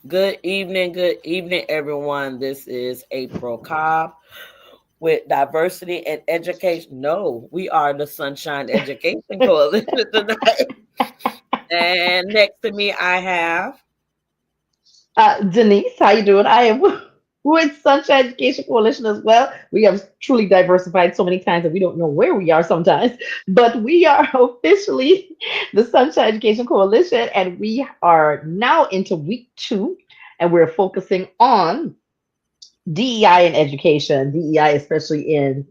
Good evening, everyone. This is April Cobb with Diversity and Education. No, we are the Sunshine Education Coalition tonight. And next to me, I have. Denise, how you doing? I am with Sunshine Education Coalition as well. We have truly diversified so many times that we don't know where we are sometimes, but we are officially the Sunshine Education Coalition, and we are now into week 2, and we're focusing on DEI in education, DEI especially in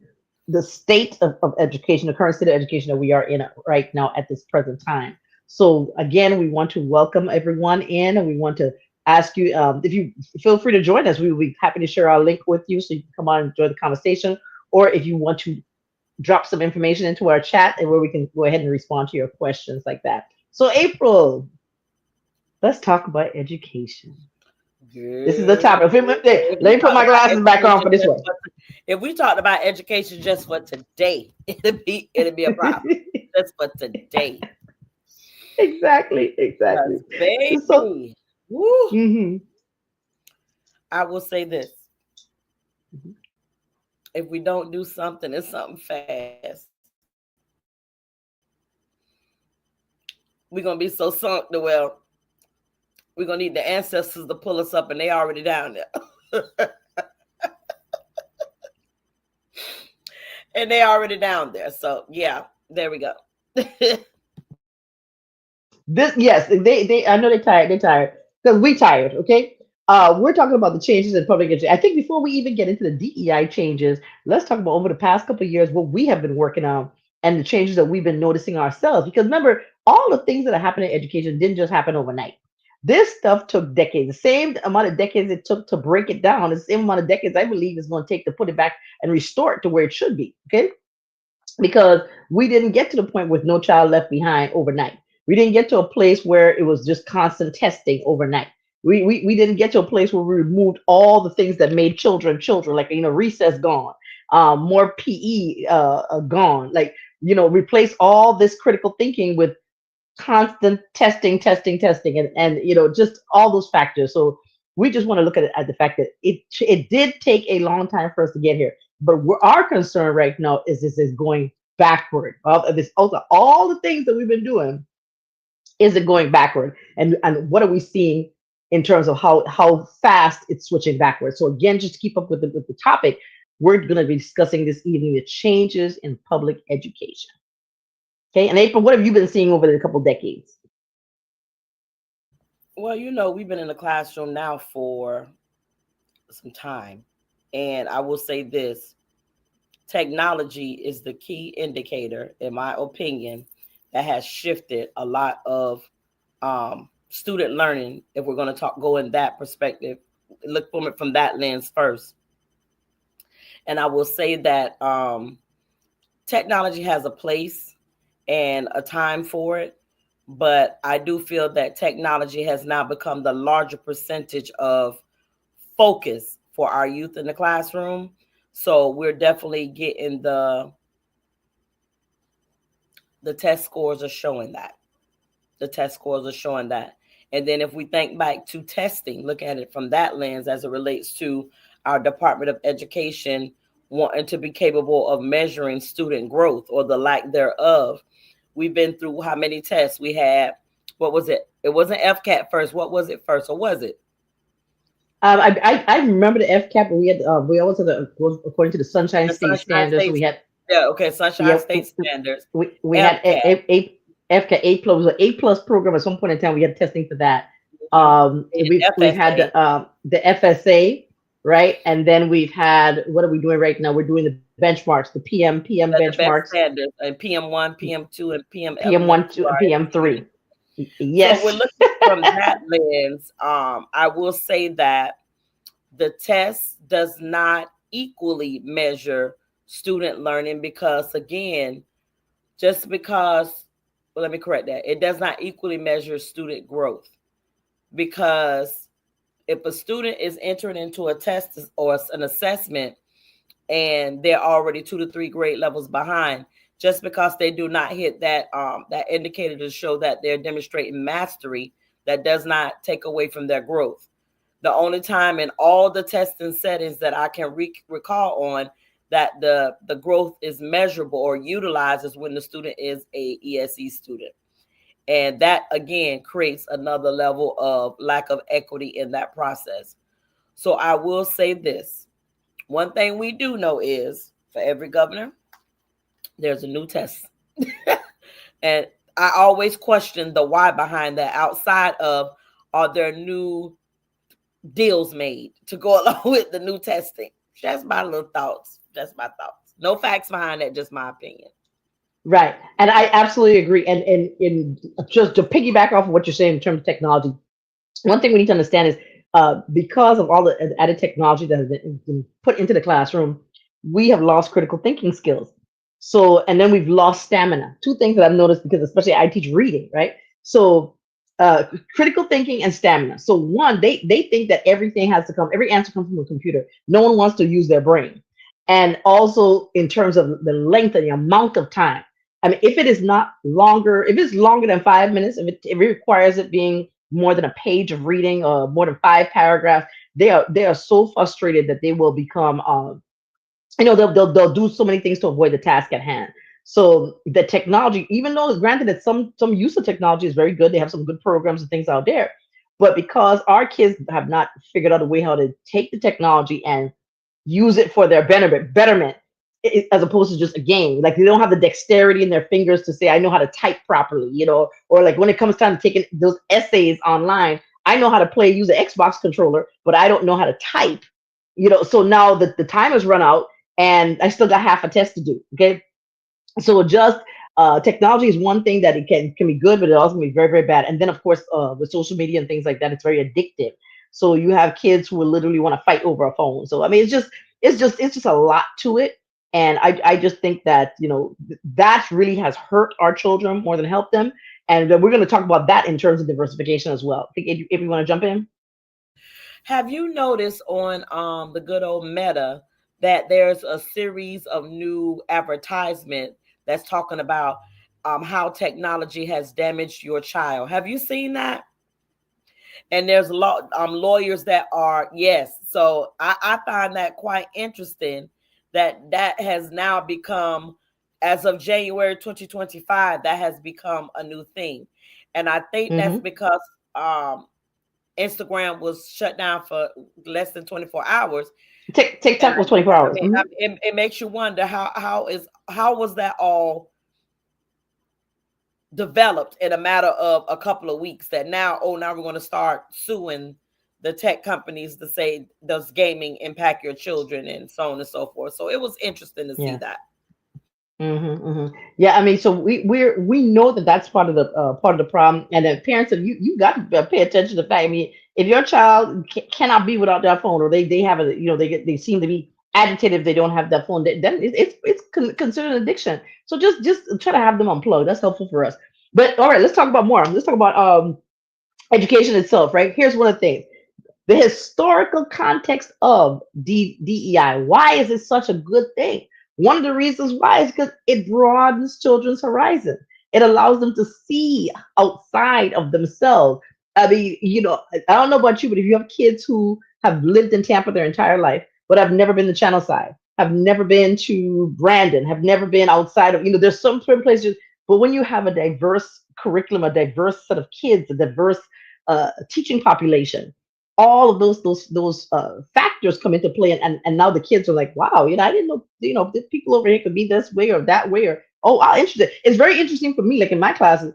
the state of education, the current state of education that we are in right now at this present time. So again, we want to welcome everyone in, and we want to ask you if you feel free to join us. We will be happy to share our link with you so you can come on and join the conversation. Or if you want to drop some information into our chat and where we can go ahead and respond to your questions like that. So April, let's talk about education. This is the Good. topic. If Let we me put talked my about glasses back on education for this just one. for if we talked about education just for today, it'd be a problem. Just for today. Exactly, exactly. Because So, baby, woo, mhm. I will say this. If we don't do something and something fast, we're gonna be so sunk to we're gonna need the ancestors to pull us up and they already down there. And they already down there. So yeah, there we go. This, yes, they. I know they're tired. They're tired because we tired. Okay. We're talking about the changes in public education. I think before we even get into the DEI changes, let's talk about over the past couple of years what we have been working on and the changes that we've been noticing ourselves. Because remember, all the things that are happening in education didn't just happen overnight. This stuff took decades. The same amount of decades it took to break it down, the same amount of decades I believe it's going to take to put it back and restore it to where it should be. Okay, because we didn't get to the point with No Child Left Behind overnight. We didn't get to a place where it was just constant testing overnight. We didn't get to a place where we removed all the things that made children children, like recess gone, more PE gone, like replace all this critical thinking with constant testing, and just all those factors. So we just want to look at the fact that it did take a long time for us to get here, but our concern right now is this is going backward. Of this, also all the things that we've been doing, is it going backward, and what are we seeing in terms of how fast it's switching backwards? So again, just to keep up with the topic, we're going to be discussing this evening the changes in public education. Okay, and April, what have you been seeing over the couple decades? Well, we've been in the classroom now for some time. And I will say this: technology is the key indicator, in my opinion, that has shifted a lot of student learning. If we're going to go in that perspective, look from it from that lens first. And I will say that technology has a place and a time for it, but I do feel that technology has now become the larger percentage of focus for our youth in the classroom. So we're definitely getting the test scores are showing that. The test scores are showing that. And then if we think back to testing, look at it from that lens as it relates to our Department of Education wanting to be capable of measuring student growth or the lack thereof. We've been through how many tests we had. What was it? It wasn't FCAT first. What was it first, or was it? I remember the FCAP, but we always had according to the Sunshine The State Sunshine Standards. So State. we had Yeah, okay. Sunshine yeah State Standards. we had FCAT. FCAP A plus, was an A plus program at some point in time. We had testing for that. Mm-hmm. And We've had FSA. the FSA, right, and then we've had, what are we doing right now? We're doing the benchmarks, the PM The best benchmarks, standards, and PM1, PM2, and PM PM one, Elementary two, and PM RSE. three. So we're Yes. looking from that lens. I will say that the test does not equally measure student learning because, again, just because, well, let me correct that. It does not equally measure student growth because if a student is entering into a test or an assessment and they're already 2 to 3 grade levels behind, just because they do not hit that indicator to show that they're demonstrating mastery, that does not take away from their growth. The only time in all the testing settings that I can recall on that the growth is measurable or utilized is when the student is a ESE student. And that again creates another level of lack of equity in that process. So I will say this. One thing we do know is for every governor, there's a new test. And I always question the why behind that outside of are there new deals made to go along with the new testing? That's my little thoughts. That's my thoughts. No facts behind that, just my opinion. Right. And I absolutely agree. And just to piggyback off of what you're saying in terms of technology, one thing we need to understand is because of all the added technology that has been put into the classroom, we have lost critical thinking skills. So, and then we've lost stamina. Two things that I've noticed because, especially I teach reading, right? So, uh, critical thinking and stamina. So, one, they think that everything has to come, every answer comes from a computer. No one wants to use their brain. And also, in terms of the length and the amount of time. I mean, if it is not longer, if it's longer than 5 minutes, if it requires it being more than a page of reading or more than five paragraphs, they are so frustrated that they will become they'll do so many things to avoid the task at hand. So the technology, even though granted that some use of technology is very good, they have some good programs and things out there, but because our kids have not figured out a way how to take the technology and use it for their betterment, as opposed to just a game. Like they don't have the dexterity in their fingers to say, I know how to type properly, or like when it comes time to taking those essays online, I know how to use an Xbox controller, but I don't know how to type. So now that the time has run out and I still got half a test to do. Okay. So just technology is one thing that it can be good, but it also can be very, very bad. And then of course, with social media and things like that, it's very addictive. So you have kids who will literally want to fight over a phone. So I mean, it's just a lot to it. And I just think that that really has hurt our children more than helped them. And we're going to talk about that in terms of diversification as well. I think if you want to jump in. Have you noticed on the good old Meta that there's a series of new advertisement that's talking about how technology has damaged your child? Have you seen that? And there's lawyers that are, yes. So I find that quite interesting that that has now become, as of January 2025, that has become a new thing. And I think that's Hmm. because um, Instagram was shut down for less than 24 hours. And TikTok was 24 I hours. mean, it makes you wonder how was that all developed in a matter of a couple of weeks that now we're going to start suing the tech companies to say does gaming impact your children and so on and so forth. So it was interesting to see Yeah. that. Yeah, I mean, so we know that that's part of the problem, and that parents, have you got to pay attention to the fact. I mean, if your child cannot be without their phone, or they have a they seem to be agitated if they don't have that phone, then it's considered an addiction. So just try to have them unplugged. That's helpful for us. But all right, let's talk about more. Let's talk about education itself. Right, here's one of the things: the historical context of DEI. Why is it such a good thing? One of the reasons why is because it broadens children's horizon. It allows them to see outside of themselves. I mean, I don't know about you, but if you have kids who have lived in Tampa their entire life, but have never been to Channel Side, have never been to Brandon, have never been outside of, there's some certain places, but when you have a diverse curriculum, a diverse set of kids, a diverse teaching population, all of those factors come into play, and now the kids are like, wow, I didn't know, the people over here could be this way or that way, or oh, wow, interesting. It's very interesting for me, like in my classes,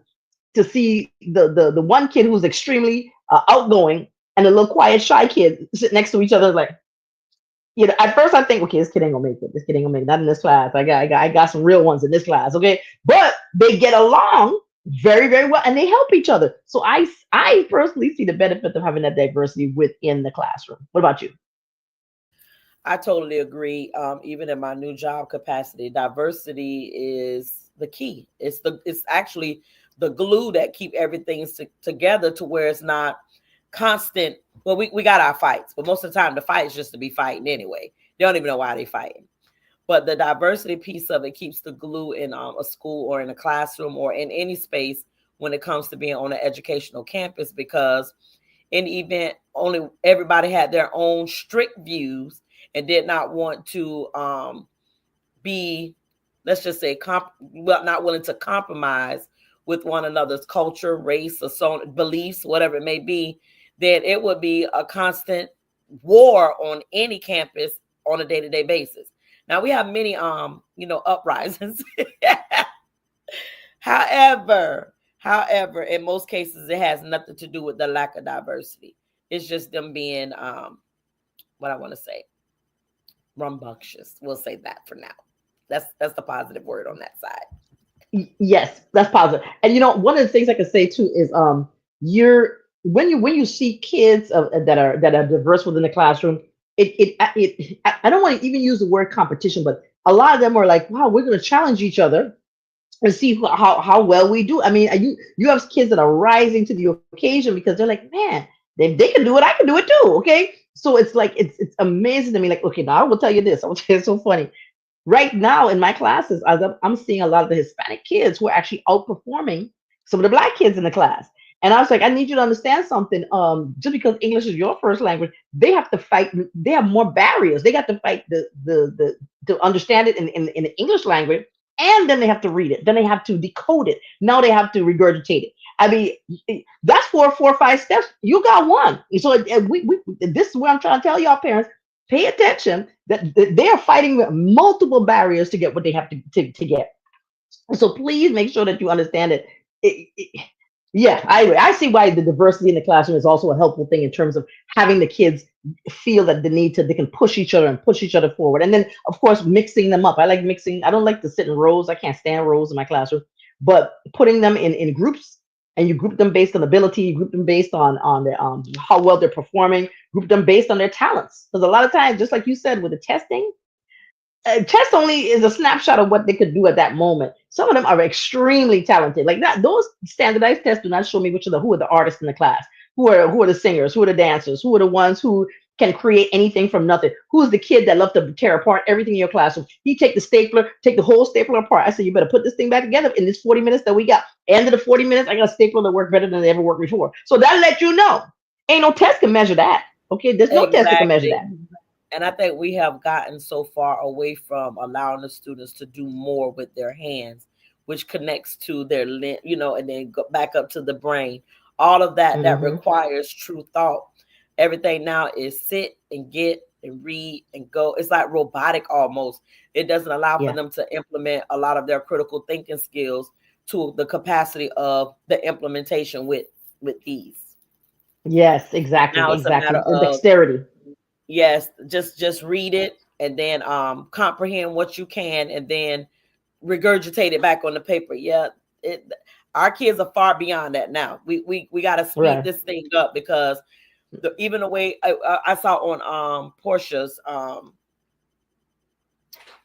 to see the one kid who's extremely outgoing and the little quiet shy kid sit next to each other, like, at first I think, okay, this kid ain't gonna make it. This kid ain't gonna make it. Not in this class. I got some real ones in this class. Okay, but they get along very, very well, and they help each other. So I personally see the benefit of having that diversity within the classroom. What about you? I totally agree. Even in my new job capacity, diversity is the key. It's actually the glue that keep everything together to where it's not constant. Well, we got our fights, but most of the time the fight is just to be fighting anyway. They don't even know why they fighting. But the diversity piece of it keeps the glue in a school or in a classroom or in any space when it comes to being on an educational campus, because in the event only everybody had their own strict views and did not want to be, let's just say, well, not willing to compromise with one another's culture, race, or so beliefs, whatever it may be, then it would be a constant war on any campus on a day-to-day basis. Now we have many uprisings. However, in most cases it has nothing to do with the lack of diversity. It's just them being what I want to say, rambunctious. We'll say that for now. That's the positive word on that side. Yes, that's positive. And one of the things I can say too is you're when you see kids that are diverse within the classroom, I don't want to even use the word competition, but a lot of them are like, wow, we're going to challenge each other and see how well we do. I mean, you have kids that are rising to the occasion because they're like, man, they can do it, I can do it too. Okay, so it's like it's amazing to me. Like, okay, now I will tell you this. I will tell you, it's so funny right now in my classes, as I'm seeing a lot of the Hispanic kids who are actually outperforming some of the black kids in the class. And I was like, I need you to understand something. Just because English is your first language, they have to fight. They have more barriers. They got to fight the to understand it in the English language, and then they have to read it. Then they have to decode it. Now they have to regurgitate it. I mean, that's four or five steps. You got one. So we this is what I'm trying to tell y'all, parents. Pay attention that they are fighting with multiple barriers to get what they have to get. So please make sure that you understand it. Yeah, I see why the diversity in the classroom is also a helpful thing in terms of having the kids feel that they can push each other and push each other forward. And then of course mixing them up. I like mixing. I don't like to sit in rows. I can't stand rows in my classroom. But putting them in groups, and you group them based on ability, you group them based on their how well they're performing, group them based on their talents. Because a lot of times, just like you said with the testing, test only is a snapshot of what they could do at that moment. Some of them are extremely talented. Like that, those standardized tests do not show me who are the artists in the class, who are the singers, who are the dancers, who are the ones who can create anything from nothing. Who's the kid that loved to tear apart everything in your classroom? He take the stapler, take the whole stapler apart. I said, you better put this thing back together in this 40 minutes that we got. End of the 40 minutes, I got a stapler that worked better than they ever worked before. So that let you know. Ain't no test can measure that. Okay, there's no test that can measure Exactly. that. And I think we have gotten so far away from allowing the students to do more with their hands, which connects to their and then go back up to the brain. All of that Hmm. requires true thought. Everything now is sit and get and read and go. It's like robotic almost. It doesn't allow for Yeah. them to implement a lot of their critical thinking skills to the capacity of the implementation with ease. Yes, exactly, Now it's a matter exactly. The of, dexterity. yes, just read it and then comprehend what you can and then regurgitate it back on the paper. Yeah, it our kids are far beyond that now. We got to speed Right. this thing up because even the way I saw on Portia's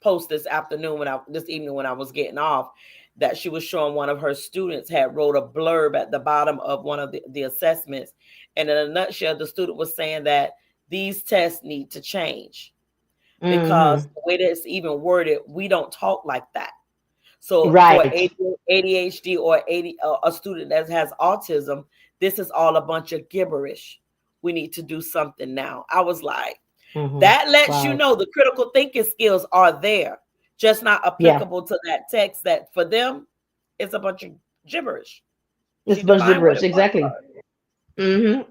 post this evening when I was getting off, that she was showing one of her students had wrote a blurb at the bottom of one of the assessments, and in a nutshell the student was saying that these tests need to change because Hmm. the way that it's even worded, we don't talk like that. So for Right. ADHD or a student that has autism, this is all a bunch of gibberish. We need to do something now. I was like, Hmm. that lets you Wow. know the critical thinking skills are there, just not Yeah. applicable to that text. That for them, it's a bunch of gibberish. It's She a bunch of defined what gibberish. it was Exactly. for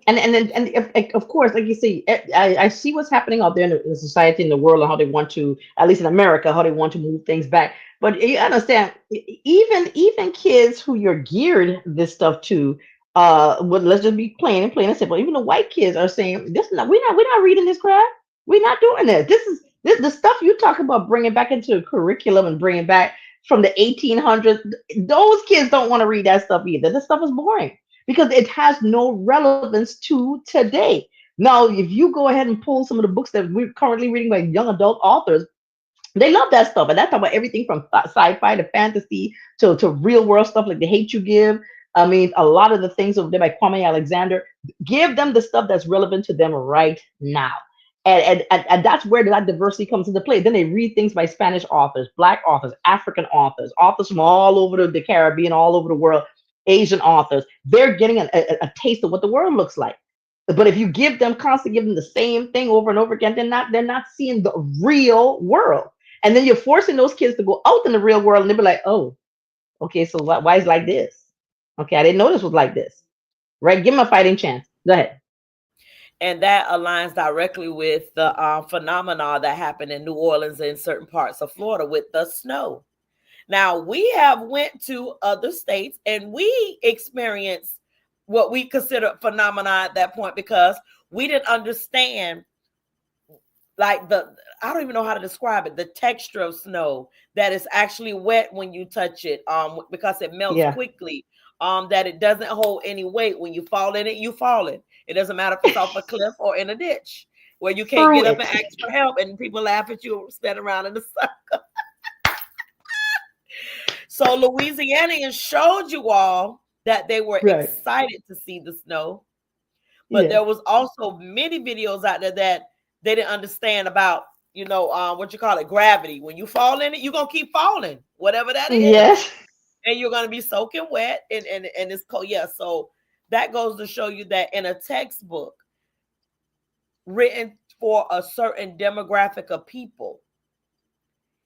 And of course, like you say, I see what's happening out there in the society, in the world, and how they want to, at least in America, how they want to move things back. But you understand, even kids who you're geared this stuff to, well, let's just be plain and simple. Even the white kids are saying, "This not we're not reading this crap. We're not doing this. This the stuff you talk about bringing back into curriculum and bringing back from the 1800s. Those kids don't want to read that stuff either. This stuff is boring." Because it has no relevance to today. Now, if you go ahead and pull some of the books that we're currently reading by young adult authors, they love that stuff. And that's about everything from sci-fi to fantasy to real world stuff like The Hate You Give. I mean, a lot of the things over there by Kwame Alexander, give them the stuff that's relevant to them right now. And that's where that diversity comes into play. Then they read things by Spanish authors, Black authors, African authors, authors from all over the Caribbean, all over the world, Asian authors. They're getting a taste of what the world looks like. But if you give them constantly give them the same thing over and over again, they're not seeing the real world. And then you're forcing those kids to go out in the real world and they'll be like, oh, okay, so why is it like this? Okay, I didn't know this was like this. Right? Give them a fighting chance. Go ahead. And that aligns directly with the phenomena that happened in New Orleans and certain parts of Florida with the snow. Now we have went to other states and we experienced what we consider phenomena at that point because we didn't understand like the I don't even know how to describe it, the texture of snow that is actually wet when you touch it because it melts Yeah. quickly, that it doesn't hold any weight. When you fall in it, you fall in. It doesn't matter if it's off a cliff or in a ditch where you can't Through get up it. and ask for help and people laugh at you standing around in the sun. So Louisianians showed you all that they were Right. excited to see the snow, but Yeah. there was also many videos out there that they didn't understand about, what you call it, gravity. When you fall in it, you're gonna keep falling, whatever that is, Yes. and you're gonna be soaking wet, and it's cold. Yeah, so that goes to show you that in a textbook written for a certain demographic of people,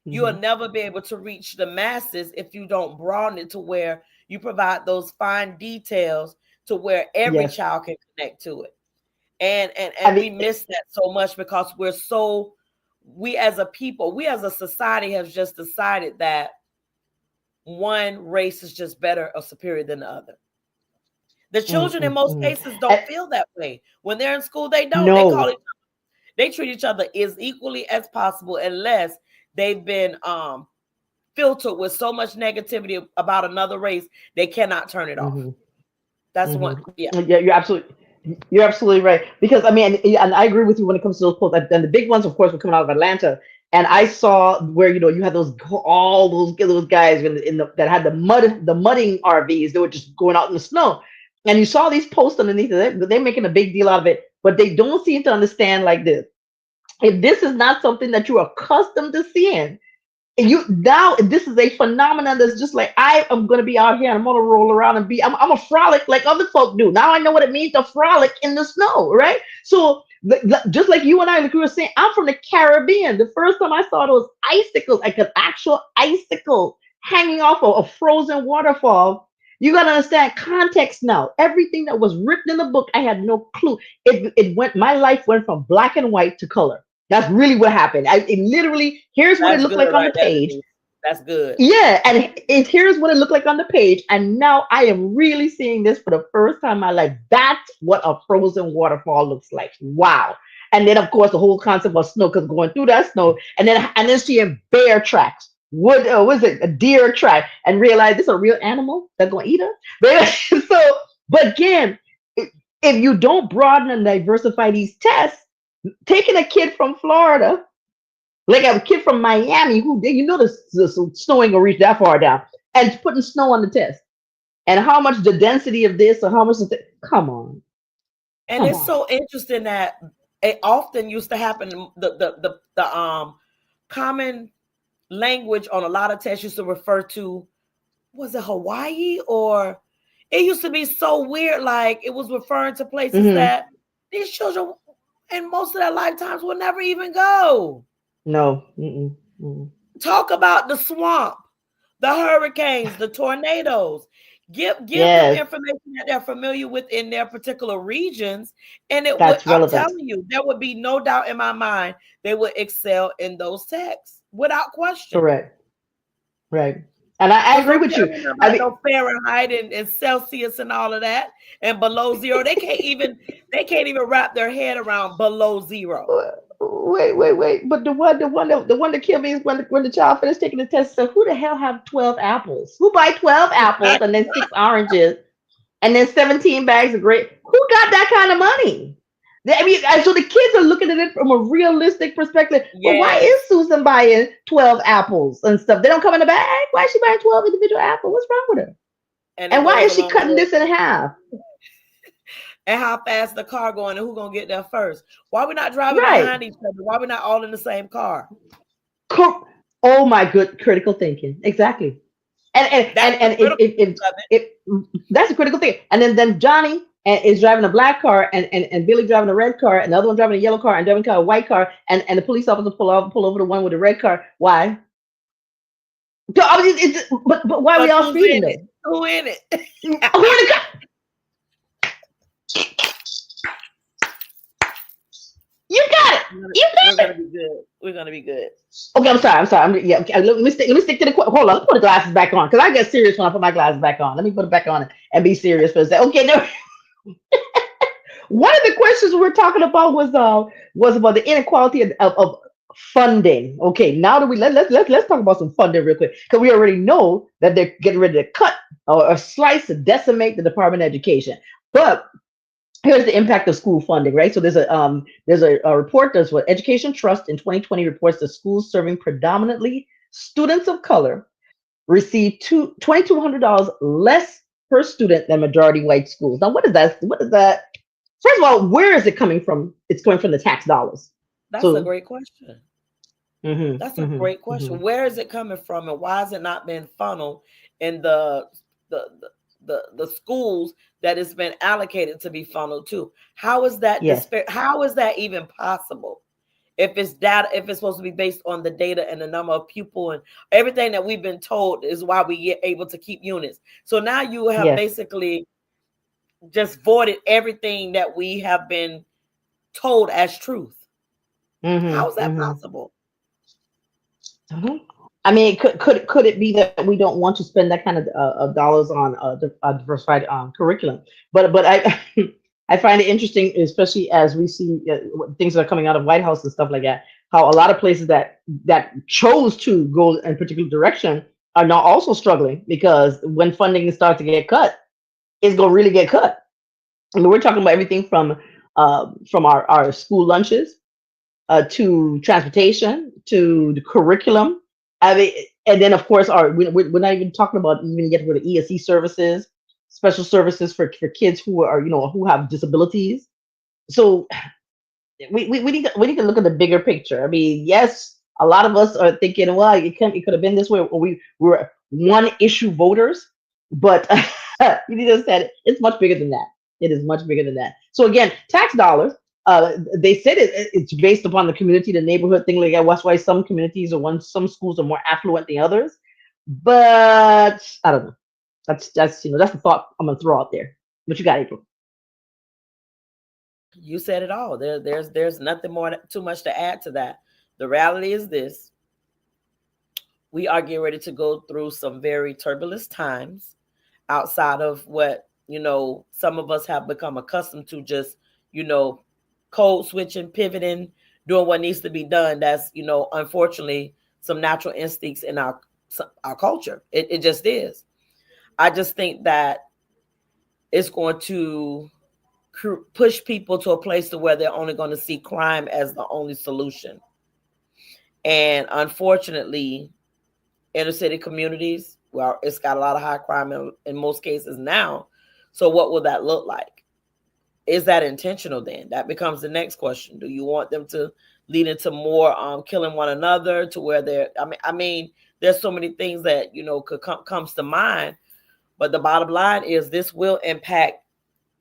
you'll Hmm. never be able to reach the masses if you don't broaden it to where you provide those fine details to where every Yes. child can connect to it. And I mean, we miss that so much because we as a people, we as a society have just decided that one race is just better or superior than the other. The mm, children in mm, most mm. cases don't I- feel that way. When they're in school, they don't. no. They treat each other as equally as possible unless they've been filtered with so much negativity about another race, they cannot turn it off. Hmm. That's the Hmm. one. Yeah. Yeah, you're absolutely right. Because I mean, and I agree with you when it comes to those polls. And the big ones, of course, were coming out of Atlanta. And I saw where you had all those guys that had the mudding RVs. They were just going out in the snow, and you saw these posts underneath it. They're making a big deal out of it, but they don't seem to understand like this. If this is not something that you're accustomed to seeing, you now this is a phenomenon that's just like I am going to be out here and I'm going to roll around and I'm a frolic like other folk do. Now I know what it means to frolic in the snow, right? So just like you and I, like we were saying, I'm from the Caribbean. The first time I saw those icicles, like an actual icicle hanging off of a frozen waterfall, you got to understand context now. Everything that was written in the book, I had no clue. My life went from black and white to color. That's really what happened. It literally, here's what it That's looked good like on the right there, page. Denise. That's good. Yeah, and here's what it looked like on the page. And now I am really seeing this for the first time in my life. That's what a frozen waterfall looks like. Wow. And then of course the whole concept of snow, because going through that snow, and then seeing bear tracks. Was it a deer track? And realize this is a real animal that's gonna eat us. So, but again, if you don't broaden and diversify these tests, taking a kid from Florida, like a kid from Miami, the snowing will reach that far down, and putting snow on the test, and how much the density of this, or how much come on, And come it's on. so interesting that it often used to happen. The common language on a lot of tests used to refer to, was it Hawaii, or it used to be so weird, like it was referring to places Hmm. that these children in most of their lifetimes will never even go. No. Mm-mm, mm-mm. Talk about the swamp, the hurricanes, the tornadoes. Give them Yes, information that they're familiar with in their particular regions, and it would. that's I'm relevant. telling you, there would be no doubt in my mind they would excel in those texts without question. Correct. Right. And I Because agree don't with tell you. me I about mean, no Fahrenheit and Celsius and all of that and below zero. They can't even wrap their head around below zero. wait. But the one that killed me is when the child finished taking the test. So who the hell have 12 apples? Who buy 12 apples and then 6 oranges and then 17 bags of grape? Who got that kind of money? I mean, so the kids are looking at it from a realistic perspective. But why is Yes. Susan buying 12 apples and stuff? They don't come in the bag. Why is she buying 12 individual apples? What's wrong with her? And it And why goes is she along cutting with, this in half? and how fast the car going and who gonna get there first. Why we not driving Right. behind each other? Why we not all in the same car? Co- oh my good critical thinking. Exactly. And and That's and, the and critical piece of it. if that's a critical thing. And then Johnny, and is driving a black car, and Billy driving a red car, and the other one driving a yellow car, and driving a white car, and the police officer pull over the one with the red car. Why? So, I mean, but why are we But all who's speeding in it? though? Who in it? Who in the car? You got it. You We're got gonna it. be good. We're gonna be good. Okay, I'm sorry. I'm sorry. Yeah, okay, let me stick to the. Hold on. Let me put the glasses back on because I get serious when I put my glasses back on. Let me put it back on and be serious for a second. Okay, no. One of the questions we were talking about was about the inequality of funding. Okay, now that let's talk about some funding real quick because we already know that they're getting ready to cut or slice and decimate the Department of Education. But here's the impact of school funding, right? So there's a report. There's what Education Trust in 2020 reports that schools serving predominantly students of color receive $2,200 less per student than majority white schools. Now, what is that? What is that? First of all, where is it coming from? It's coming from the tax dollars. That's a So, great question. hmm That's a hmm great hmm question. Where is it coming from, and why is it not being funneled in the schools that it's been allocated to be funneled to? How is that yes, despair? How is that even possible? If it's data, if it's supposed to be based on the data and the number of pupil and everything that we've been told is why we get able to keep units. So now you have yes, basically just voided everything that we have been told as truth. How is that hmm possible? hmm I mean, could it be that we don't want to spend that kind of dollars on diversified curriculum? But I I find it interesting, especially as we see things that are coming out of White House and stuff like that. How a lot of places that chose to go in a particular direction are now also struggling because when funding starts to get cut, it's going to really get cut. I mean, we're talking about everything from our school lunches to transportation to the curriculum. I mean, and then of course, we're not even talking about even getting rid of ESE services, special services for kids who are who have disabilities. So we need to look at the bigger picture. I mean, yes, a lot of us are thinking, well, it could have been this way, or we were one issue voters, but you need to understand it's much bigger than that. It is much bigger than that. So again, tax dollars. They said it's based upon the community, the neighborhood thing like that. That's why some communities or some schools are more affluent than others. But I don't know. That's that's the thought I'm gonna throw out there. What you got, April? You said it all. There's nothing more too much to add to that. The reality is this: we are getting ready to go through some very turbulent times outside of what some of us have become accustomed to. Just you know, code switching, pivoting, doing what needs to be done. That's unfortunately some natural instincts in our culture. It just is. I just think that it's going to push people to a place to where they're only going to see crime as the only solution. And unfortunately, inner city communities, well, it's got a lot of high crime in most cases now. So what will that look like? Is that intentional then? That becomes the next question. Do you want them to lead into more killing one another to where they're I mean there's so many things that could comes to mind, but the bottom line is this will impact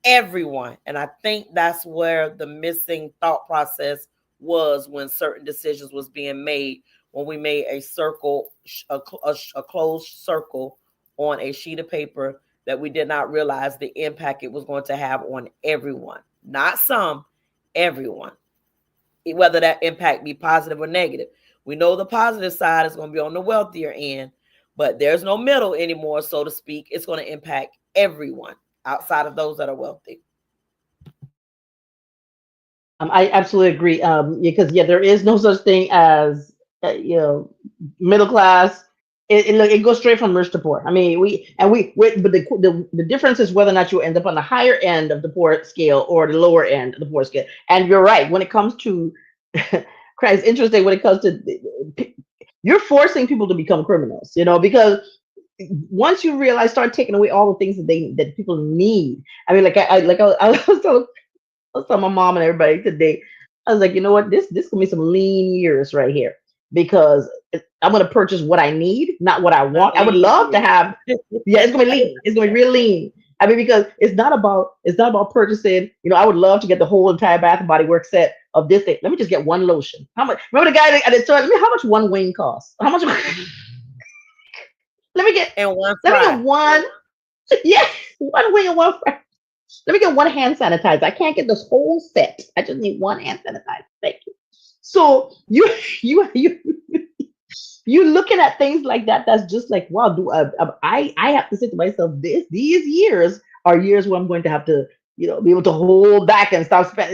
everyone. And I think that's where the missing thought process was when certain decisions was being made, when we made a circle, a closed circle on a sheet of paper, that we did not realize the impact it was going to have on everyone, not some, everyone, whether that impact be positive or negative. We know the positive side is going to be on the wealthier end, but there's no middle anymore, so to speak. It's going to impact everyone outside of those that are wealthy. I absolutely agree. Because yeah, there is no such thing as middle class. It goes straight from rich to poor. I mean, but the difference is whether or not you end up on the higher end of the poor scale or the lower end of the poor scale. And you're right when it comes to, it's interesting when it comes to you're forcing people to become criminals. Because once you realize, start taking away all the things that people need. I mean, I was telling my mom and everybody today. I was like, you know what? This gonna be some lean years right here because I'm gonna purchase what I need, not what I A want. I would lean love to year. have. Yeah, it's gonna be lean. It's gonna be real lean. I mean, because it's not about purchasing. I would love to get the whole entire Bath and Body Works set of this thing. Let me just get one lotion. How much? Remember the guy at the store? Let me. How much one wing costs? How much? let me get. And one Let me get fry. one. Yeah, one wing and one fry. Let me get one hand sanitizer. I can't get this whole set. I just need one hand sanitizer. Thank you. So you you looking at things like that. That's just like, wow. Do I have to say to myself, these years are years where I'm going to have to be able to hold back and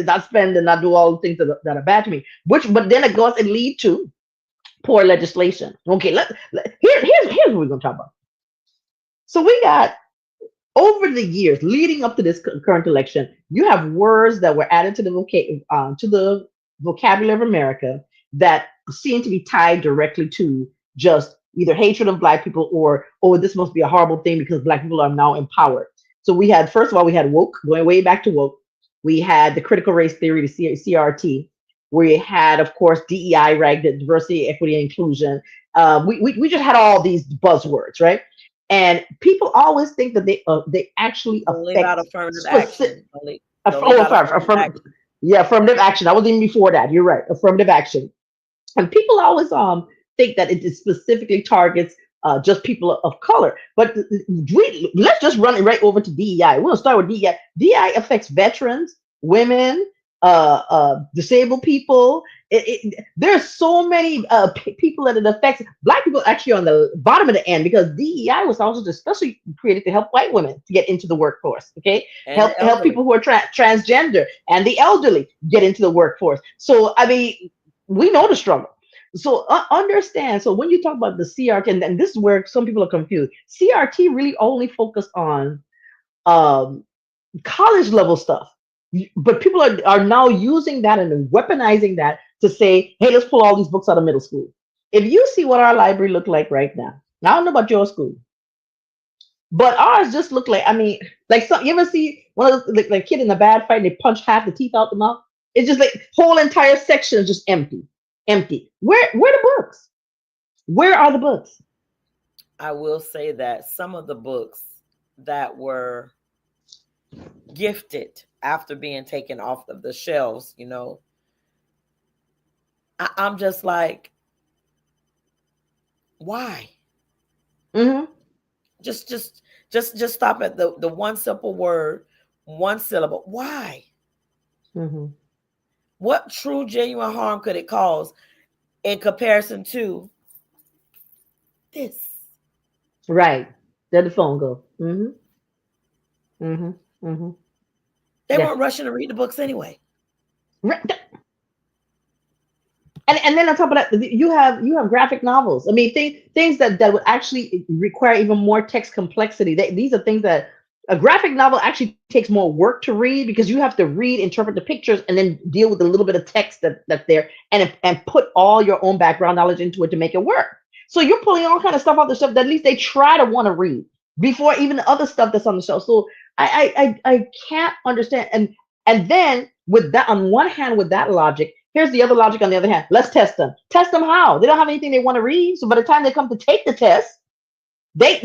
not spend and not do all the things that are bad to me. But then it goes and lead to poor legislation. Okay, here's what we're gonna talk about. So we got, over the years leading up to this current election, you have words that were added to the vocabulary of America that seem to be tied directly to just either hatred of Black people, or, oh, this must be a horrible thing because Black people are now empowered. So we had, first of all, we had woke, going way back to woke. We had the critical race theory, the CRT. We had, of course, DEI, right, the diversity, equity, and inclusion. We just had all these buzzwords, right? And people always think that they actually Don't leave out affect affirmative specific. action. Don't leave out affirmative action. Yeah, affirmative action. I was even before that. You're right, affirmative action. And people always think that it specifically targets just people of color. But let's just run it right over to DEI. We're gonna start with DEI. DEI affects veterans, women, disabled people. There's so many people that it affects. Black people actually on the bottom of the end, because DEI was also especially created to help white women to get into the workforce. Okay, And the help elderly. people who are transgender and the elderly get into the workforce. So I mean, we know the struggle. So understand. So when you talk about the CRT, and this is where some people are confused. CRT really only focused on um, college level stuff. But people are now using that and weaponizing that to say, hey, let's pull all these books out of middle school. If you see what our library look like right now, I don't know about your school, but ours just look like, I mean, like, some, you ever see one of the like kid in a bad fight and they punch half the teeth out the mouth? It's just like whole entire section is just empty, empty. Where the books? Where are the books? I will say that some of the books that were gifted after being taken off of the shelves, I'm just like, why? Hmm. Just stop at the one simple word, one syllable. Why? Hmm. What true genuine harm could it cause in comparison to this? Right. There the phone go. Hmm. Hmm. Hmm. They Yeah. weren't rushing to read the books anyway. Right. And then on top of that, you have graphic novels. I mean, things that would actually require even more text complexity. These are things that a graphic novel actually takes more work to read, because you have to read, interpret the pictures, and then deal with a little bit of text that's there, and put all your own background knowledge into it to make it work. So you're pulling all kind of stuff out the shelf that at least they try to want to read before even the other stuff that's on the shelf. So I can't understand. And then with that, on one hand, with that logic, here's the other logic on the other hand. Let's test them. Test them how? They don't have anything they want to read. So by the time they come to take the test, they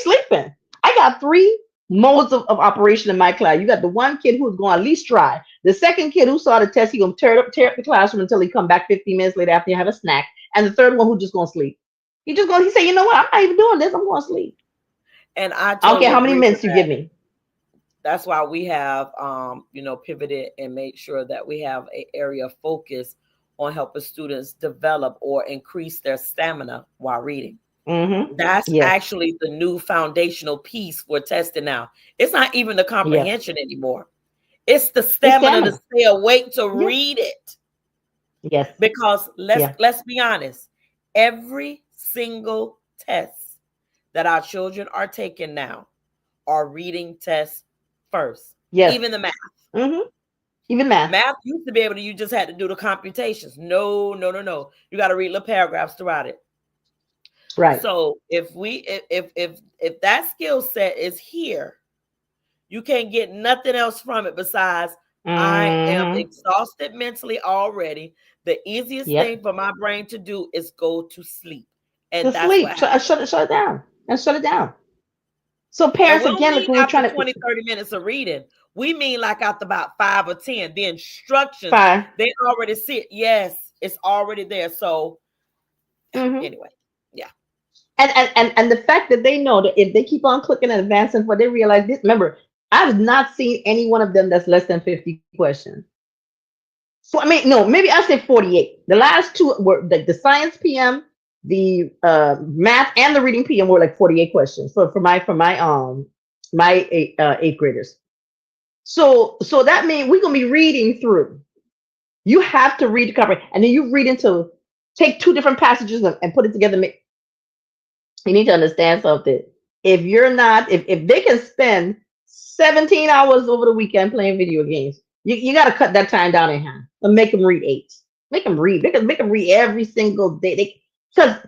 sleeping. I got three modes of operation in my class. You got the one kid who's going to at least try. The second kid who saw the test, he gonna tear up the classroom until he come back 15 minutes later after you have a snack. And the third one who just gonna sleep. He say, you know what? I'm not even doing this. I'm going to sleep. And I I don't care totally how many agree with minutes you that. give me. That's why we have pivoted and made sure that we have an area of focus on helping students develop or increase their stamina while reading. Mm-hmm. That's Yes. actually the new foundational piece for testing now. It's not even the Yes. comprehension anymore. It's the It's stamina to stamina. stay awake to Yeah. read it. Yes. Because let's Yeah. let's be honest, every single test that our children are taking now are reading tests first. Yes. Even the math. Mm-hmm. Even math. Math used to be able to, you just had to do the computations. No, no, no, no. You got to read little paragraphs throughout it. Right. So if that skill set is here, you can't get nothing else from it besides I am Mm-hmm. exhausted mentally already. The easiest Yep. thing for my brain to do is go to sleep. And To that's what sleep. happens. Shut it down. And shut it down. So And we parents, don't again, mean look, when we're after trying to 20, 30 minutes of reading. We mean like after about 5 or 10. The instructions, fine. they already see it. Yes, it's already there. So Hmm. anyway, yeah. And the fact that they know that if they keep on clicking and advancing, for they realize this. Remember, I've not seen any one of them that's less than 50 questions. So I mean, no, maybe I say 48. The last two were the science PM, the math and the reading PM were like 48 questions for my eighth graders. So that means we're gonna be reading through. You have to read the cover, and then you read into take two different passages and put it together. You need to understand something. If you're not, if they can spend 17 hours over the weekend playing video games, you got to cut that time down in half and make them read eight. Make them read. Make them read every single day. Because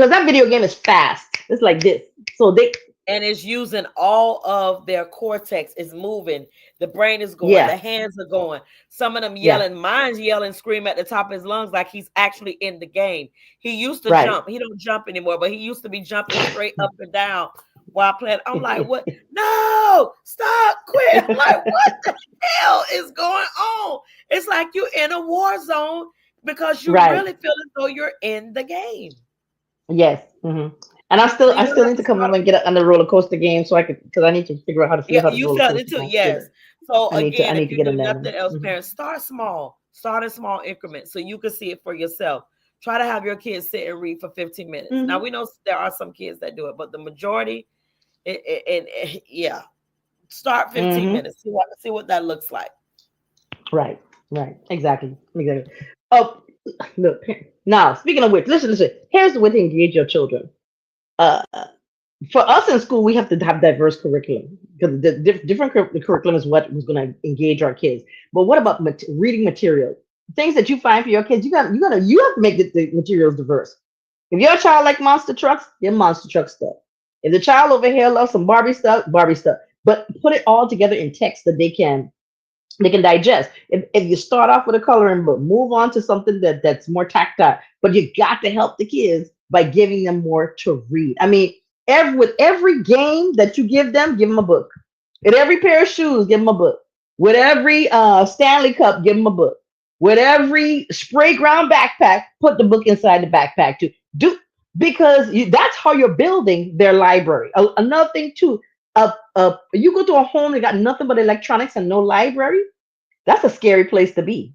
that video game is fast. It's like this. So they, And it's using all of their cortex. Is moving. The brain is going. The yeah, hands are going. Some of them yeah, yelling. Mine's yelling, scream at the top of his lungs like he's actually in the game. He used to right. jump. He don't jump anymore, but he used to be jumping straight up and down while playing. I'm like, what? No, stop, quit. I'm like, what the hell is going on? It's like you're in a war zone because you Right. really feel as though you're in the game. Yes. And I So still you I don't still have need to to come start. home and get on the roller coaster game so I could because I need to figure out how to feel Yeah, how the you roller felt it coaster too. going. Yeah. Yes. So I again, if need to you get do in that one. nothing else, parents, start small. Start in small increments so you can see it for yourself. Try to have your kids sit and read for 15 minutes. Now Hmm. we know there are some kids that do it, but the majority, yeah, start 15 Hmm. minutes. See what that looks like. Right. Right. Exactly. Exactly. Oh, look. Now, speaking of which, listen. Here's the way to engage your children. Uh, for us in school, we have to have diverse curriculum because the different curriculum is what was going to engage our kids. But what about reading material? Things that you find for your kids, you have to make the materials diverse. If your child like monster trucks, get monster truck stuff. If the child over here loves some Barbie stuff, Barbie stuff. But put it all together in text that they can digest. If you start off with a coloring book, move on to something that's more tactile. But you got to help the kids by giving them more to read. I mean, with every game that you give them a book. With every pair of shoes, give them a book. With every Stanley Cup, give them a book. With every spray ground backpack, put the book inside the backpack too. Do because that's how you're building their library. Another thing too, you go to a home that got nothing but electronics and no library. That's a scary place to be.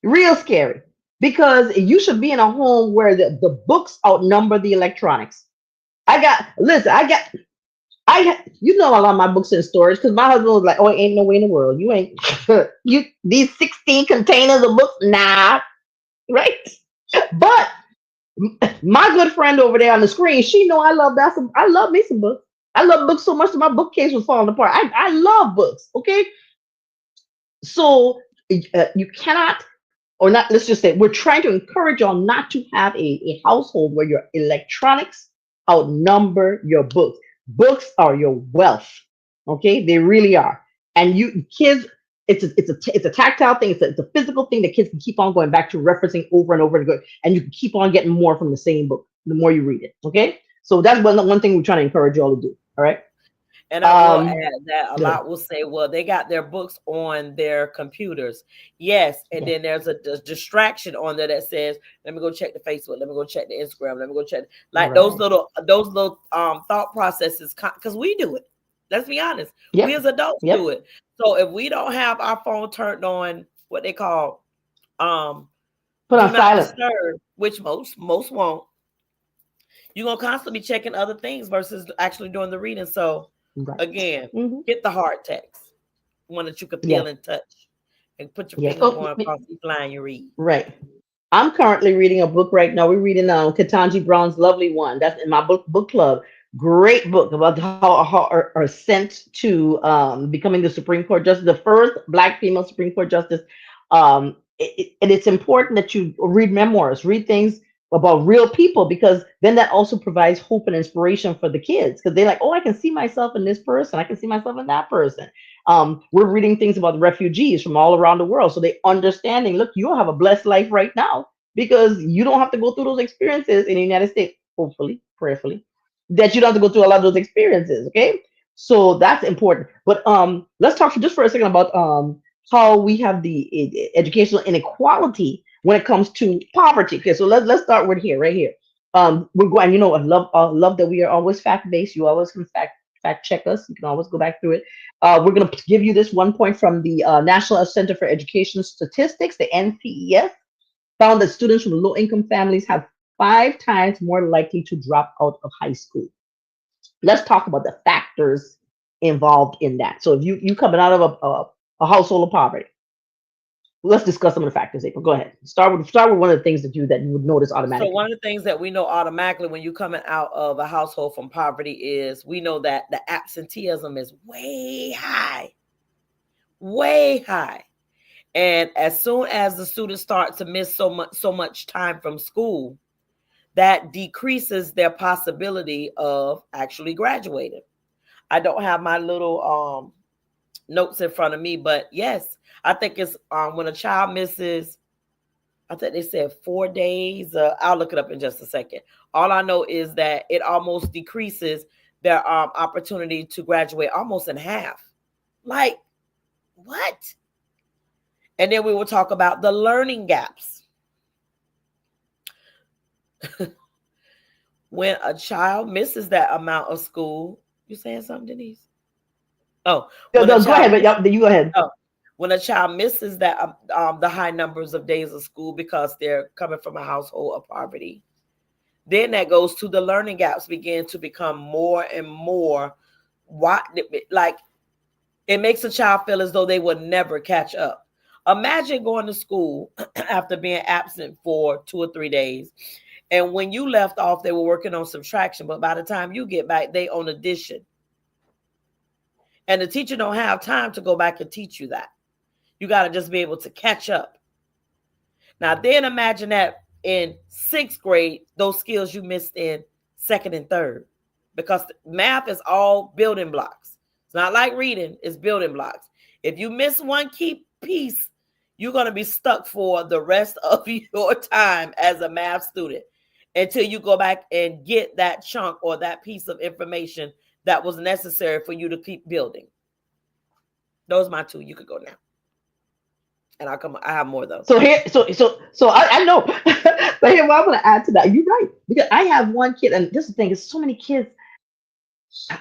Real scary. Because you should be in a home where the books outnumber the electronics. Listen, you know, I love my books in storage because my husband was like, oh, ain't no way in the world. You ain't, these 16 containers of books, nah, right? But my good friend over there on the screen, she know I love that. I love me some books. I love books so much that my bookcase was falling apart. I love books. Okay. So you cannot, or not, let's just say, we're trying to encourage y'all not to have a household where your electronics outnumber your books. Books are your wealth. Okay, they really are. And you kids, it's a tactile thing. It's a physical thing that kids can keep on going back to referencing over and over and again, and you can keep on getting more from the same book the more you read it. Okay, so that's one thing we're trying to encourage y'all to do. All right. And I will Um. add that a Yeah. lot will say, well, they got their books on their computers. Yes. And Yeah. then there's a distraction on there that says, let me go check the Facebook. Let me go check the Instagram. Let me go check. Like Right. those little thought processes, because we do it. Let's be honest. We Yep. as adults do Yep. it. So if we don't have our phone turned on, what they call um Put do on not silent. disturb, which most won't, you're gonna constantly be checking other things versus actually doing the reading. So Right. again, Hmm. get the hard text, one that you could feel Yeah. and touch, and put your Yes. finger Oh, going across each line you read. right. I'm currently reading a book right now. We're reading Katanji Brown's Lovely One. That's in my book club. Great book about how are sent to becoming the Supreme Court justice, the first Black female Supreme Court justice. And it's important that you read memoirs, read things about real people, because then that also provides hope and inspiration for the kids, because they're like, oh, I can see myself in this person. I can see myself in that person. We're reading things about the refugees from all around the world, so they understanding. Look, you have a blessed life right now because you don't have to go through those experiences in the United States. Hopefully, prayerfully. that you don't have to go through a lot of those experiences. Okay, so that's important. But let's talk for just for a second about how we have the educational inequality when it comes to poverty. Okay, so let's start with here, right here. We're going. You know, I love that we are always fact based. You always can fact check us. You can always go back through it. We're going to give you this 1 point from the National Center for Education Statistics, the NCES, found that students from low income families have 5 times more likely to drop out of high school. Let's talk about the factors involved in that. So if you coming out of a household of poverty, let's discuss some of the factors. April, go ahead. Start with one of the things that you would notice So automatically. one of the things that we know automatically when you coming out of a household from poverty is we know that the absenteeism is way high, way high. And as soon as the students start to miss so much time from school, that decreases their possibility of actually graduating. I don't have my little notes in front of me, but yes, I think it's when a child misses, I think they said 4 days. I'll look it up in just a second. All I know is that it almost decreases their opportunity to graduate almost in half. Like, what? And then we will talk about the learning gaps. When a child misses that amount of school, you saying something, Denise? Oh, No, when a no, go child ahead. But misses, you go ahead. oh, when a child misses that the high numbers of days of school because they're coming from a household of poverty, then that goes to the learning gaps begin to become more and more. What, like, it makes a child feel as though they would never catch up. Imagine going to school after being absent for 2 or 3 days, and when you left off, they were working on subtraction, but by the time you get back, they on addition, and the teacher don't have time to go back and teach you that. You got to just be able to catch up. Now, then imagine that in sixth grade, those skills you missed in second and third, because math is all building blocks. It's not like reading, it's building blocks. If you miss one key piece, you're going to be stuck for the rest of your time as a math student until you go back and get that chunk or that piece of information that was necessary for you to keep building. Those are my two. You could go now. And I'll come. I have more though. So here, so I know, but here, what I'm going to add to that, you're right, because I have one kid, and this is the thing, is so many kids.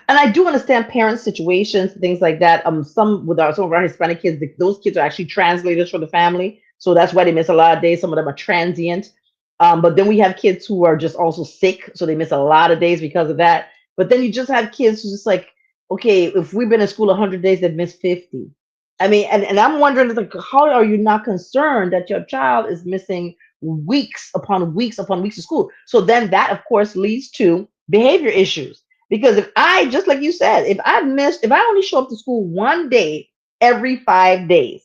And I do understand parents' situations, things like that. Some of our Hispanic kids, those kids are actually translators for the family, so that's why they miss a lot of days. Some of them are transient, but then we have kids who are just also sick, so they miss a lot of days because of that. But then you just have kids who just like, okay, if we've been in school 100 days, they've missed 50. I mean, and I'm wondering, like, how are you not concerned that your child is missing weeks upon weeks upon weeks of school? So then that, of course, leads to behavior issues, because if I, just like you said, if I only show up to school 1 day every 5 days,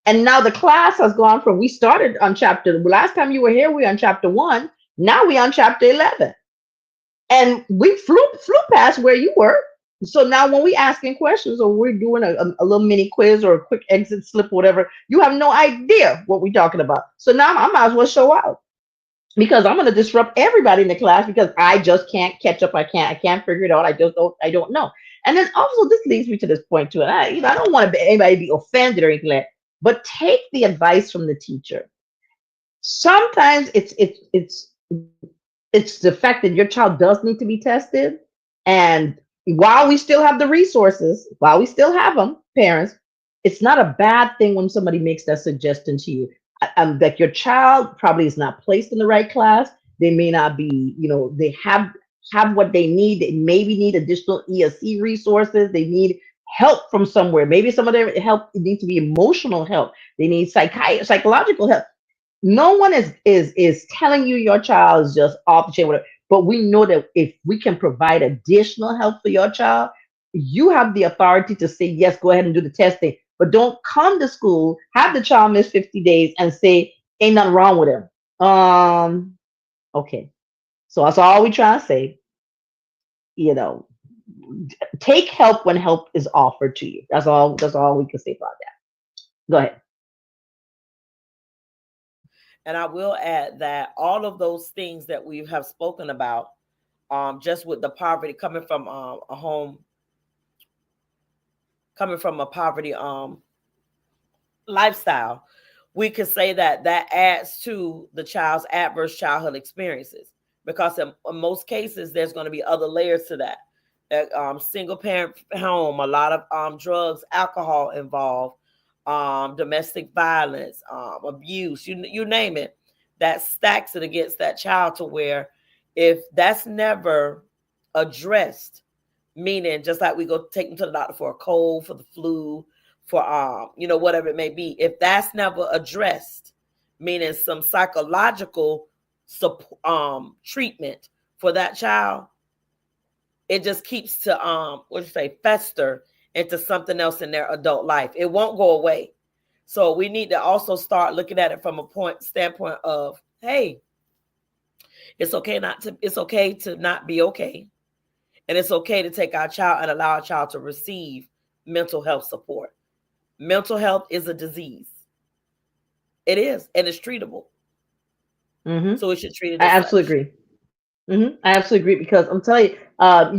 and now the class has gone from, we started on chapter, last time you were here, we were on chapter 1, now we on chapter 11. And we flew past where you were. So now when we asking questions or we're doing a little mini quiz or a quick exit slip or whatever, you have no idea what we're talking about. So now I might as well show out, because I'm going to disrupt everybody in the class because I just can't catch up. I can't figure it out. I don't know. And then also this leads me to this point too. And I don't want anybody to be offended or anything like that, but take the advice from the teacher. Sometimes it's the fact that your child does need to be tested. And while we still have the resources, while we still have them, parents, it's not a bad thing when somebody makes that suggestion to you. That your child probably is not placed in the right class. They may not be, they have what they need. They maybe need additional ESC resources. They need help from somewhere. Maybe some of their help needs to be emotional help. They need psychological help. No one is telling you your child is just off the chain, whatever. But we know that if we can provide additional help for your child, you have the authority to say yes, go ahead and do the testing. But don't come to school, have the child miss 50 days, and say ain't nothing wrong with him. Okay. So that's all we trying to say. You know, take help when help is offered to you. That's all we can say about that. Go ahead. And I will add that all of those things that we have spoken about just with the poverty coming from a home, coming from a poverty lifestyle, we could say that that adds to the child's adverse childhood experiences, because in most cases there's going to be other layers to that. That single parent home, a lot of drugs, alcohol involved, domestic violence, abuse, you name it, that stacks it against that child to where if that's never addressed, meaning just like we go take them to the doctor for a cold, for the flu, for whatever it may be, if that's never addressed, meaning some psychological treatment for that child, it just keeps to fester into something else in their adult life. It won't go away. So we need to also start looking at it from a standpoint of, hey, it's okay to not be okay. And it's okay to take our child and allow our child to receive mental health support. Mental health is a disease. It is, and it's treatable. Hmm. So we should treat it I as absolutely such. agree. I absolutely agree because I'm telling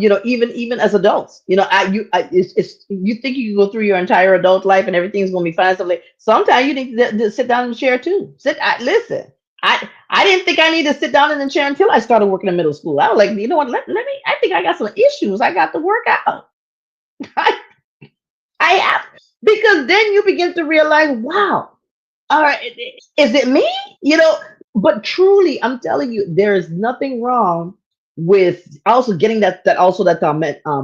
you, even as adults, you think you can go through your entire adult life and everything's going to be fine. So like, sometimes you need to sit down in the chair too. Listen. I didn't think I needed to sit down in the chair until I started working in middle school. I was like, you know what? Let me. I think I got some issues. I got to work out. I, I have because then you begin to realize, wow, all right, is it me? You know, but truly, I'm telling you, there is nothing wrong with also getting that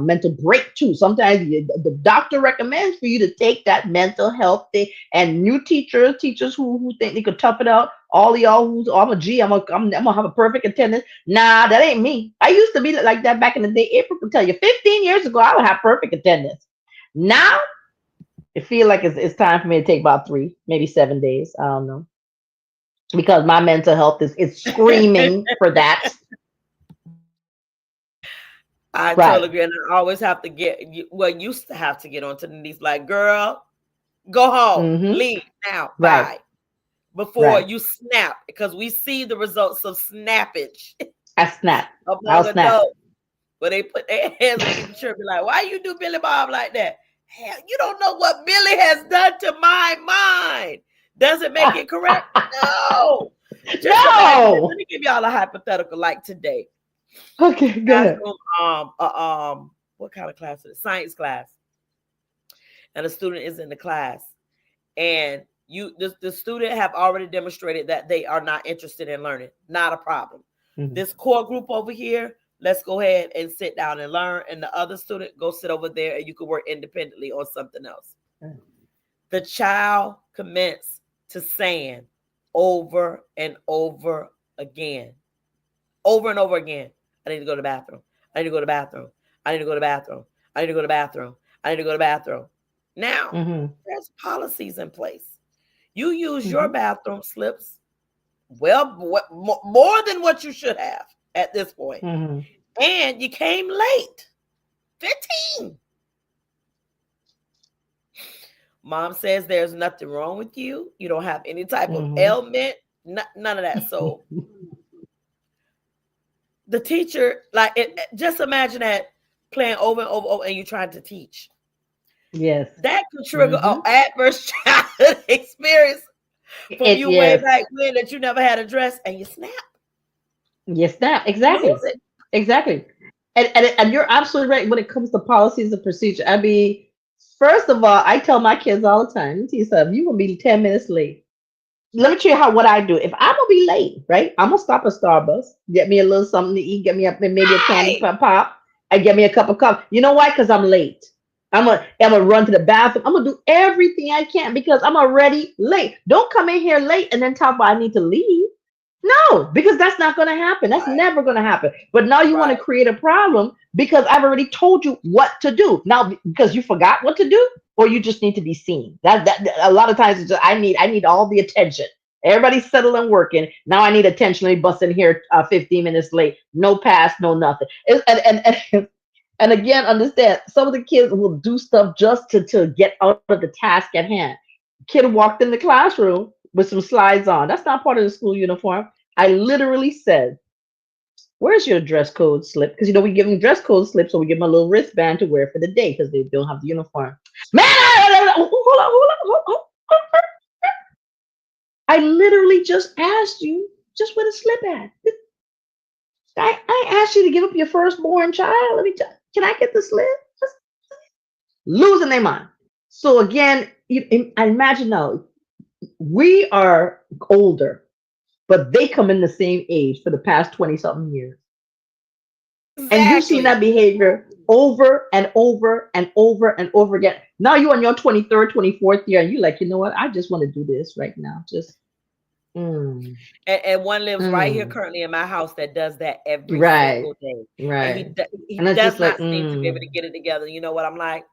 mental break too. Sometimes the doctor recommends for you to take that mental health thing, and new teachers who think they could tough it out. All of y'all who's, oh, I'm a G, I'm gonna have a perfect attendance. Nah, that ain't me. I used to be like that back in the day. April can tell you, 15 years ago, I would have perfect attendance. Now I feel like it's time for me to take about 3, maybe 7 days. I don't know because my mental health is screaming for that. I totally Right. agree. And I always have to used to have to get onto the knees like, girl, go home, Mm-hmm. leave now, Right. bye, before Right. you snap, because we see the results of snappage I snap. I'll among snap. adults where they put their hands underneath the shirt, be like, why you do Billy Bob like that? Hell, you don't know what Billy has done to my mind. Does it make it correct? No. Just imagine this. Let No. me give y'all a hypothetical like today. Okay, go ahead. Classroom, what kind of class is it? Science class. And a student is in the class. And the student have already demonstrated that they are not interested in learning. Not a problem. Mhm. This core group over here, let's go ahead and sit down and learn. And the other student, go sit over there and you can work independently on something else. The child commenced to saying over and over again, over and over again, I need to go to the bathroom. I need to go to the bathroom. I need to go to the bathroom. I need to go to the bathroom. I need to go to the bathroom. Now, Mhm. there's policies in place. You use your Mhm. bathroom slips well more than what you should have at this point. Mhm. And you came late. 15. Mom says there's nothing wrong with you. You don't have any type of Mhm. ailment, none of that. So the teacher, like, just imagine that playing over and over, and you trying to teach. Yes. That could trigger an Mhm. adverse childhood experience from It you way yes. back when that you never had addressed, and you snap, Yes, snap. you lose Exactly. it. Exactly. And you're absolutely right when it comes to policies and procedure. I mean, first of all, I tell my kids all the time, let me tell you something, you're gonna be 10 minutes late. Let me tell you how what I do. If I'm gonna be late, right? I'm gonna stop at Starbucks, get me a little something to eat, get me up maybe a candy Right. pop, and get me a cup of coffee. You know why? Because I'm late. I'm gonna run to the bathroom. I'm gonna do everything I can because I'm already late. Don't come in here late and then talk about I need to leave. No, because that's not going to happen. That's Right. never going to happen. But now you want to Right. create a problem because I've already told you what to do. Now because you forgot what to do, or you just need to be seen. That a lot of times it's just, I need all the attention. Everybody's settled and working. Now I need attention. Let me bust in here 15 minutes late. No pass, no nothing. And again, understand some of the kids will do stuff just to get out of the task at hand. Kid walked in the classroom with some slides on. That's not part of the school uniform. I literally said, Where's your dress code slip? Because we give them dress code slips, so we give them a little wristband to wear for the day because they don't have the uniform. Man, hold on, hold on. I literally just asked you just where the slip at. I asked you to give up your firstborn child. Can I get the slip? Just losing their mind. So again, I imagine now we are older, but they come in the same age for the past 20 something years. And you've seen Exactly. that behavior over and over and over and over again. Now you're on your 23rd, 24th year, and you're like, you know what? I just want to do this right now. Just, mm, And one lives right here mm. currently in my house that does that every Right, single day, and right. he And it's does just like, not seem to be able to get it together. You know what I'm like?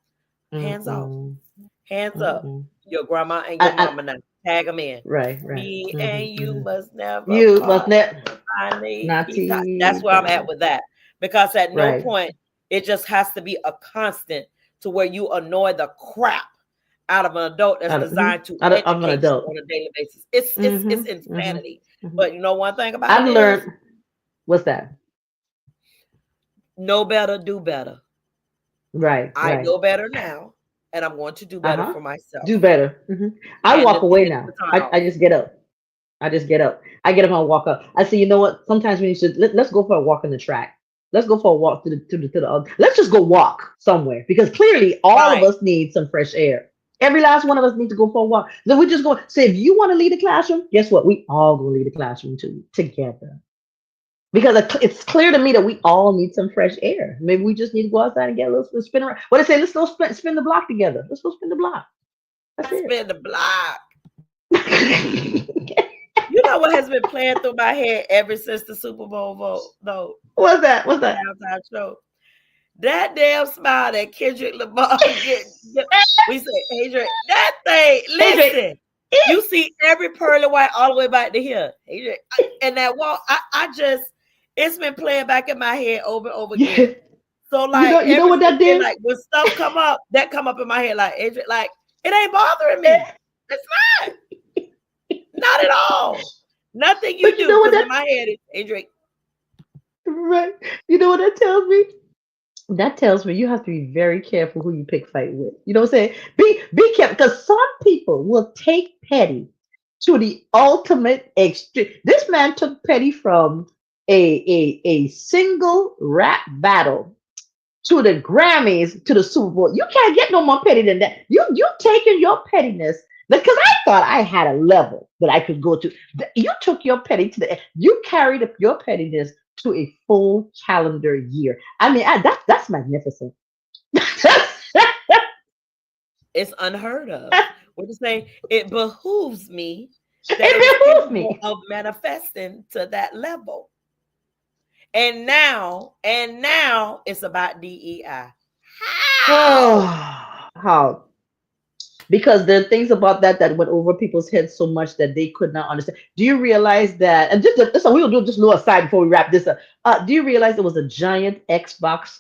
Hands off, mm-mm, hands up. mm-mm. Your grandma and your I, mama now. Tag them in. right, right. Me Hmm, and you hmm. must never You must part. never, I need peace. That's Nati, where I'm at with that. Because at no right. point it just has to be a constant to where you annoy the crap out of an adult that's designed to I'm an educate you adult. on a daily basis. It's Hmm, hmm, insanity. hmm. But you know one thing about I've it is learned, what's that? know better, do better. Right, I right. know better now, and I'm going to do better Uh-huh. for myself. Do better. I And walk it's away the now. time. I just get up. I just get up. I get up and walk up. I say, you know what? Sometimes we need to let's go for a walk on the track. Let's go for a walk let's just go walk somewhere because clearly all of Right. us need some fresh air. Every last one of us need to go for a walk. Then we just go say if you want to leave the classroom, guess what? We all gonna leave the classroom too together. Because it's clear to me that we all need some fresh air. Maybe we just need to go outside and get a little spin around. What I say? Let's go spin the block together. Let's go spin the block. That's I it. spin the block. You know what has been playing through my head ever since the Super Bowl vote, though, What's that? What's that? halftime show? That damn smile that Kendrick Lamar we say, Adrian, that thing, Adrian, listen, you see every pearly white all the way back to here. Adrian, and that walk, I just, it's been playing back in my head over and over again. yeah, So, like, you know ever what since that then, did? like, when stuff come up, that come up in my head, like, Adrian, like, it ain't bothering me. It's not at all. Nothing you But you do, know what because in that my head, it's Adrian, right? You know what that tells me? That tells me you have to be very careful who you pick fight with. You know what I'm saying? Be careful because some people will take petty to the ultimate extreme. This man took petty from a single rap battle to the Grammys to the Super Bowl. You can't get no more petty than that. You taking your pettiness because I thought I had a level that I could go to. You took your petty to the you carried up your pettiness to a full calendar year. I mean, that's magnificent. it's unheard of. What to say? It behooves me that it was It behooves capable me. of manifesting to that level. And now it's about DEI. Oh, How? how because there are things about that went over people's heads so much that they could not understand. Do you realize that? And so we'll do just a little aside before we wrap this up. Do you realize there was a giant Xbox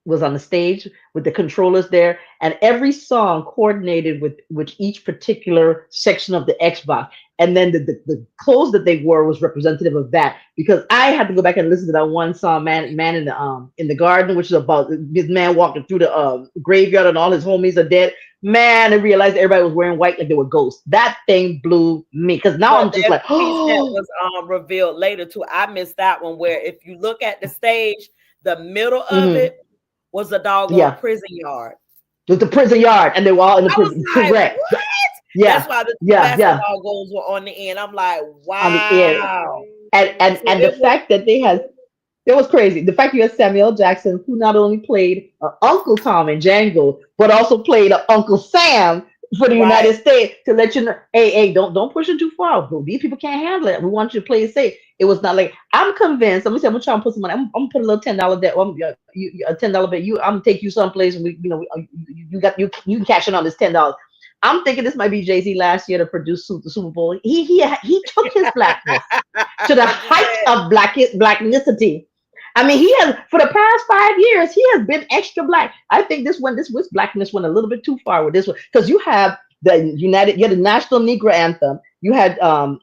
was on the stage with the controllers there, and every song coordinated with each particular section of the Xbox, and then the clothes that they wore was representative of that. Because I had to go back and listen to that one song, man in the garden, which is about this man walking through the graveyard and all his homies are dead. Man, I realized everybody was wearing white like they were ghosts. That thing blew me because now But I'm just there's like, a piece that oh, was revealed later too. I missed that one where if you look at the stage, the middle of hmm it was a doggone yeah, prison yard. the prison yard, and they were all in the I was prison. like, Correct. what? That's Yeah, why the two yeah. basketball goals were on the end. I'm like, On the air, wow. and So and the it was fact that they had it was crazy. The fact you had Samuel Jackson, who not only played Uncle Tom in Django, but also played Uncle Sam for the right. United States to let you know, hey, don't push it too far. Bro. These people can't handle it. We want you to play it safe. It was not like I'm convinced. I'm gonna say I'm gonna try and put some money. I'm gonna put a little $10 bet. A $10 bet. I'm gonna take you someplace, and you can cash in on this $10. I'm thinking this might be Jay-Z last year to produce the Super Bowl. He took his blackness to the What you height said? of blacknicity. I mean, he has for the past 5 years he has been extra black. I think this blackness went a little bit too far with this one because you had the National Negro Anthem. You had John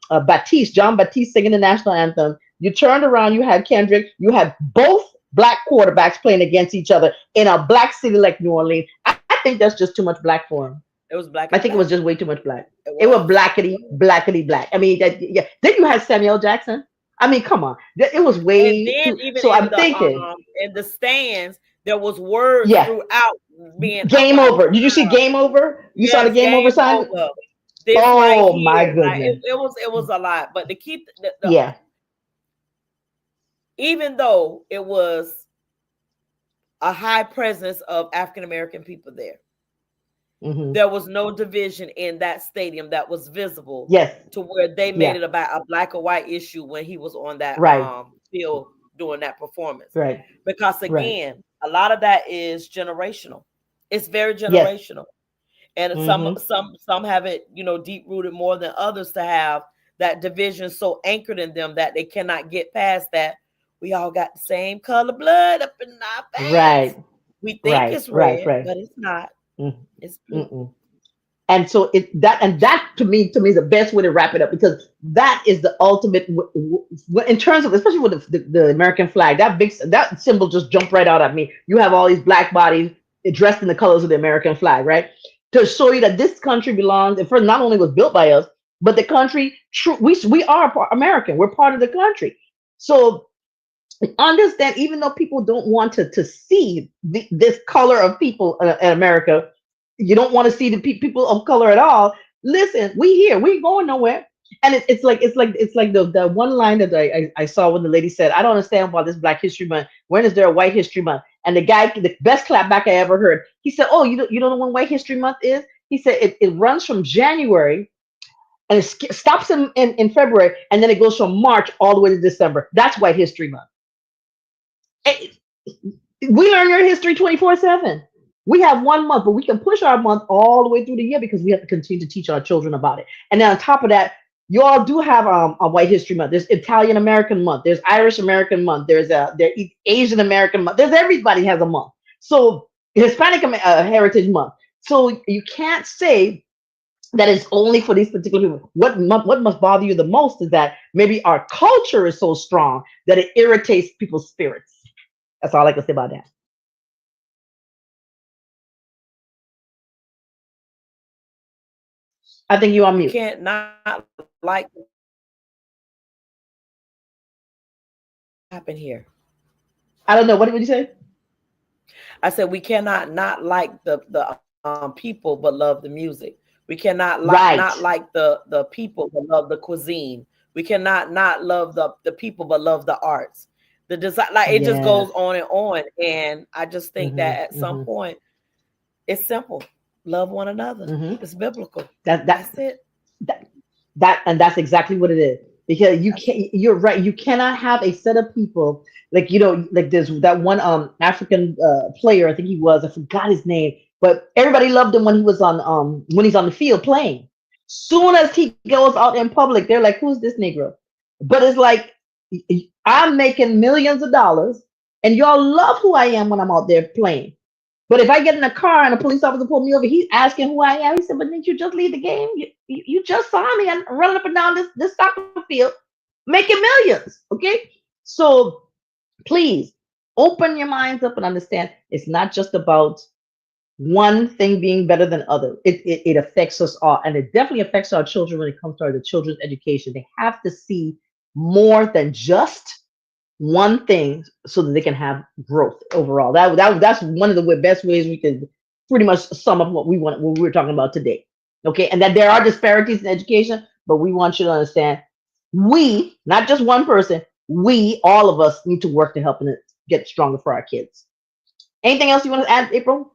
Baptiste singing the national anthem. You turned around, you had Kendrick, you had both black quarterbacks playing against each other in a black city like New Orleans. I think that's just too much black for him. It was I black think and it was black. just way too much black. It It was was. It blackety, was. blackety black. I mean, that, yeah. Then you had Samuel Jackson. I mean, come on. It was And way then too. even So I'm thinking, in the stands, there was words yeah, throughout being game over. Did you see wow. game over? You saw the Yes, game over game sign? over. This right Oh my here, like goodness. it was a lot. But to keep Yeah. even though it was a high presence of African American people there, Hmm. there was no division in that stadium that was visible Yes. to where they made Yeah. it about a black or white issue when he was on that Right. field doing that performance. Right. Because Right. again, a lot of that is generational. It's very Yes. generational. And Hmm. some have it, deep rooted more than others to have that division so anchored in them that they cannot get past that. We all got the same color blood up in our veins. Right. We think Right. it's Right. red, Right. but it's not. Mm. It's blue. Mm-mm. And so that to me is the best way to wrap it up, because that is the ultimate in terms of, especially with the American flag. That symbol just jumped right out at me. You have all these black bodies dressed in the colors of the American flag, right? To show you that this country belongs, and for not only was built by us, but the country, we are American. We're part of the country. So understand, even though people don't want to see this color of people in America, you don't want to see the people of color at all. Listen, we here, we ain't going nowhere. And it's like the one line that I saw when the lady said, I don't understand why this Black History Month. When is there a White History Month? And the guy, the best clapback I ever heard, he said, "Oh, you don't know when White History Month is?" He said it runs from January and it stops in February, and then it goes from March all the way to December. That's White History Month. Eh, we learn your history 24/7. We have 1 month, but we can push our month all the way through the year because we have to continue to teach our children about it. And then on top of that, you all do have a White History Month. There's Italian American Month. There's Irish American Month. There Asian American Month. There's everybody has a month. So Hispanic Heritage Month. So you can't say that it's only for these particular people. What must bother you the most is that maybe our culture is so strong that it irritates people's spirits. That's all I can say about that. I think you on We mute. can't not like happen here. I don't know. What did you say? I said we cannot not like the people but love the music. We cannot not Right. like the people but love the cuisine. We cannot not love the people but love the arts. The design, like it just goes Yes. on and on. And I just think Hmm. that at some Hmm. point it's simple. Love one another. Hmm. It's biblical. That that That's it. that and that's exactly what it is. Because you That's can't. it. You're right. You cannot have a set of people like like there's that one African player. I think he was. I forgot his name, but everybody loved him when he's on the field playing. Soon as he goes out in public, they're like, "Who's this Negro?" But it's like I'm making millions of dollars, and y'all love who I am when I'm out there playing. But if I get in a car and a police officer pull me over, he's asking who I am. He said, "But didn't you just leave the game? You just saw me and running up and down this soccer field, making millions." Okay, so please open your minds up and understand it's not just about one thing being better than other. It affects us all, and it definitely affects our children when it comes to the children's education. They have to see more than just one thing so that they can have growth overall. That's one of the best ways we can pretty much sum up what we were talking about today. Okay, and that there are disparities in education, but we want you to understand we, not just one person, we all of us need to work to help it get stronger for our kids. Anything else you want to add, April?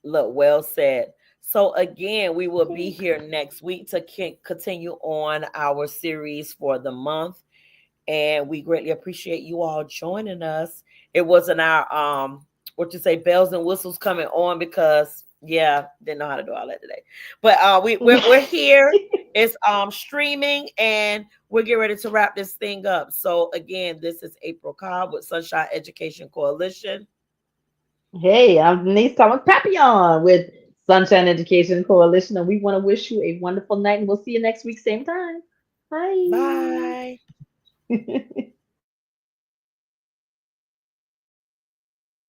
Look, well said. So again, we will be here next week to continue on our series for the month, and we greatly appreciate you all joining us. It wasn't our what you say, bells and whistles coming on because yeah, didn't know how to do all that today. But we're here. It's streaming, and we're getting ready to wrap this thing up. So again, this is April Cobb with Sunshine Education Coalition. Hey, I'm Denise Thomas Papillon with Sunshine Education Coalition, and we want to wish you a wonderful night, and we'll see you next week, same time. Bye. Bye.